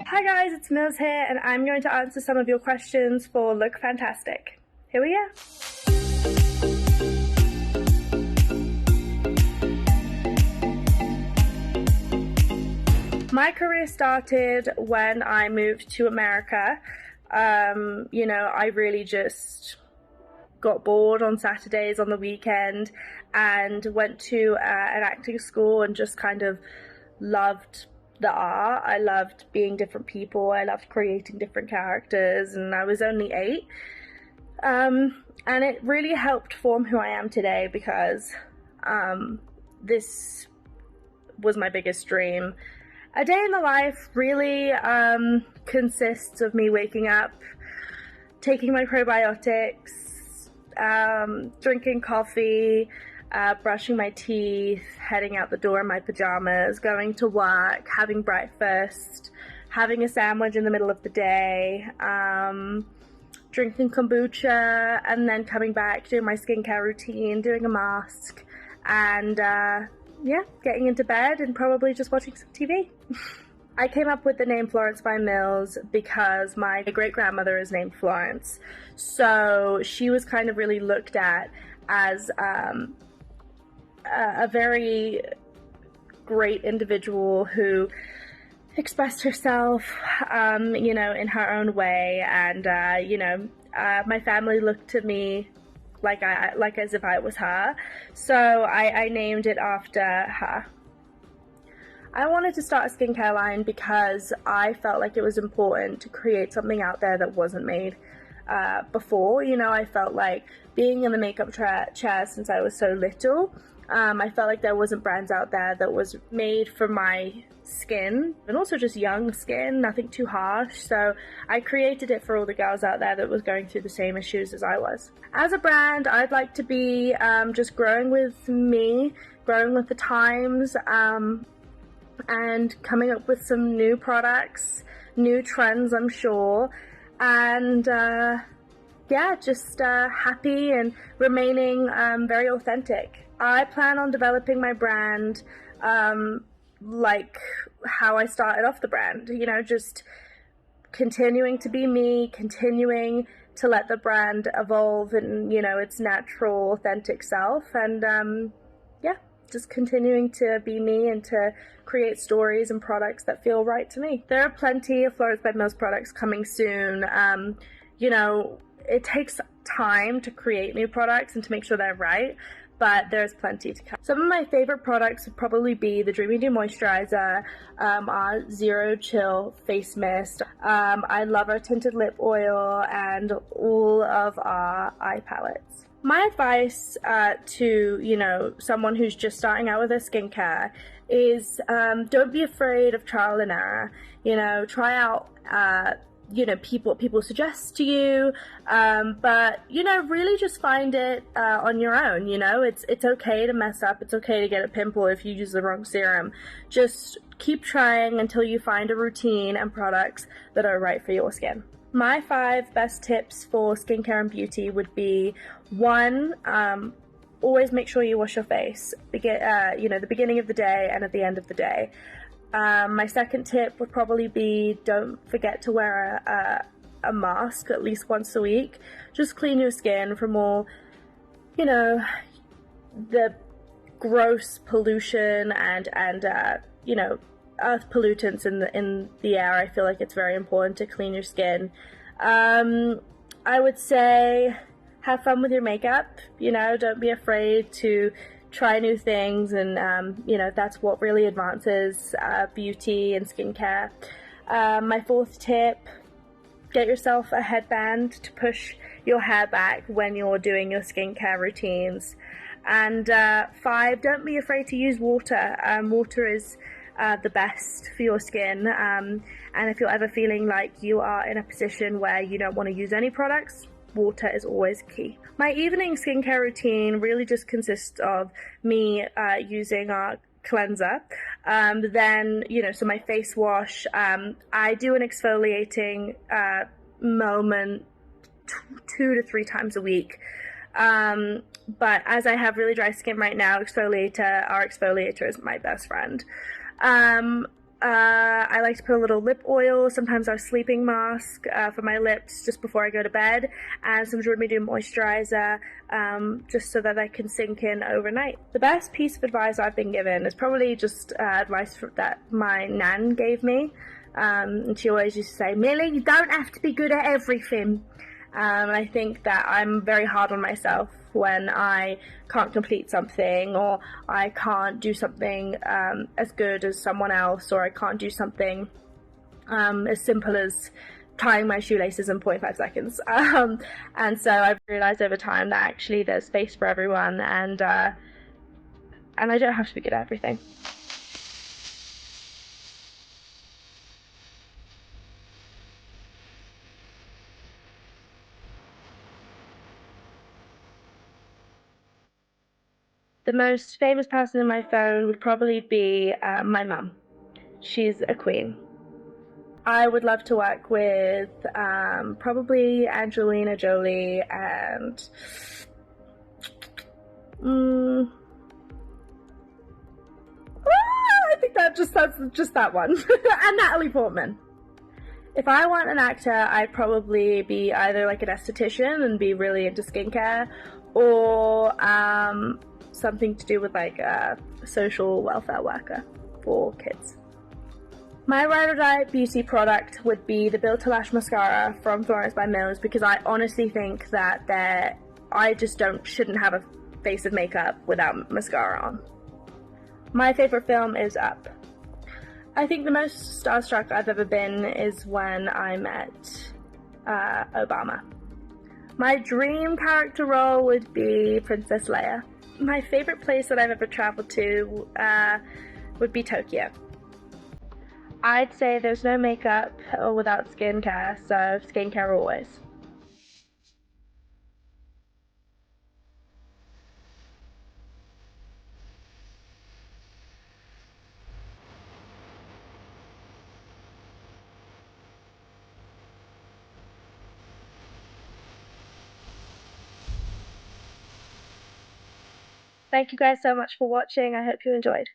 Hi guys, it's Mills here, and I'm going to answer some of your questions for Look Fantastic. Here we go. My career started when I moved to America. You know, I really just got bored on Saturdays on the weekend and went to an acting school and just kind of loved the art. I loved being different people. I loved creating different characters, and I was only 8. And it really helped form who I am today, because this was my biggest dream. A day in the life really consists of me waking up, taking my probiotics, drinking coffee, brushing my teeth, heading out the door in my pajamas, going to work, having breakfast, having a sandwich in the middle of the day, drinking kombucha, and then coming back, doing my skincare routine, doing a mask, and yeah, getting into bed and probably just watching some TV. I came up with the name Florence by Mills because my great-grandmother is named Florence, so she was kind of really looked at as a very great individual who expressed herself, you know, in her own way, and you know, my family looked to me like as if I was her, so I named it after her. I wanted to start a skincare line because I felt like it was important to create something out there that wasn't made before. You know, I felt like being in the makeup chair since I was so little, I felt like there wasn't brands out there that was made for my skin, and also just young skin, nothing too harsh. So I created it for all the girls out there that was going through the same issues as I was. As a brand, I'd like to be just growing with me, growing with the times, and coming up with some new products, new trends, I'm sure, and yeah, just happy and remaining very authentic. I plan on developing my brand like how I started off the brand, you know, just continuing to be me, continuing to let the brand evolve in, you know, its natural, authentic self, and yeah, just continuing to be me and to create stories and products that feel right to me. There are plenty of Florence by Mills products coming soon. You know, it takes time to create new products and to make sure they're right, but there's plenty to come. Some of my favorite products would probably be the Dreamy Dew Moisturizer, our Zero Chill Face Mist. I love our tinted lip oil and all of our eye palettes. My advice to, you know, someone who's just starting out with their skincare is don't be afraid of trial and error. You know, try out you know, people suggest to you, but you know, really just find it on your own. You know, it's okay to mess up, it's okay to get a pimple if you use the wrong serum. Just keep trying until you find a routine and products that are right for your skin. My 5 best tips for skincare and beauty would be: 1, always make sure you wash your face, you know, the beginning of the day and at the end of the day. My second tip would probably be, don't forget to wear a mask at least once a week. Just clean your skin from all, you know, the gross pollution and you know, earth pollutants in the air. I feel like it's very important to clean your skin. I would say have fun with your makeup. You know, don't be afraid to try new things, and you know, that's what really advances beauty and skincare. My 4th tip: get yourself a headband to push your hair back when you're doing your skincare routines. And 5, don't be afraid to use water. Water is the best for your skin, and if you're ever feeling like you are in a position where you don't want to use any products, water is always key. My evening skincare routine really just consists of me using our cleanser, then, you know, so my face wash, I do an exfoliating moment 2 to 3 times a week. But as I have really dry skin right now, our exfoliator is my best friend. I like to put a little lip oil, sometimes our sleeping mask for my lips just before I go to bed, and some Joine moisturizer just so that I can sink in overnight. The best piece of advice I've been given is probably just advice that my nan gave me. And she always used to say, Millie, you don't have to be good at everything. I think that I'm very hard on myself when I can't complete something, or I can't do something as good as someone else, or I can't do something as simple as tying my shoelaces in 0.5 seconds. And so I've realized over time that actually there's space for everyone, and I don't have to be good at everything. The most famous person in my phone would probably be my mum. She's a queen. I would love to work with probably Angelina Jolie and I think that's just that one. And Natalie Portman. If I want an actor, I'd probably be either like an esthetician and be really into skincare, or something to do with like a social welfare worker for kids. My ride or die beauty product would be the Build to Lash mascara from Florence by Mills, because I honestly think that I just shouldn't have a face of makeup without mascara on. My favorite film is Up. I think the most starstruck I've ever been is when I met Obama. My dream character role would be Princess Leia. My favorite place that I've ever traveled to would be Tokyo. I'd say there's no makeup or without skincare, so skincare always. Thank you guys so much for watching. I hope you enjoyed.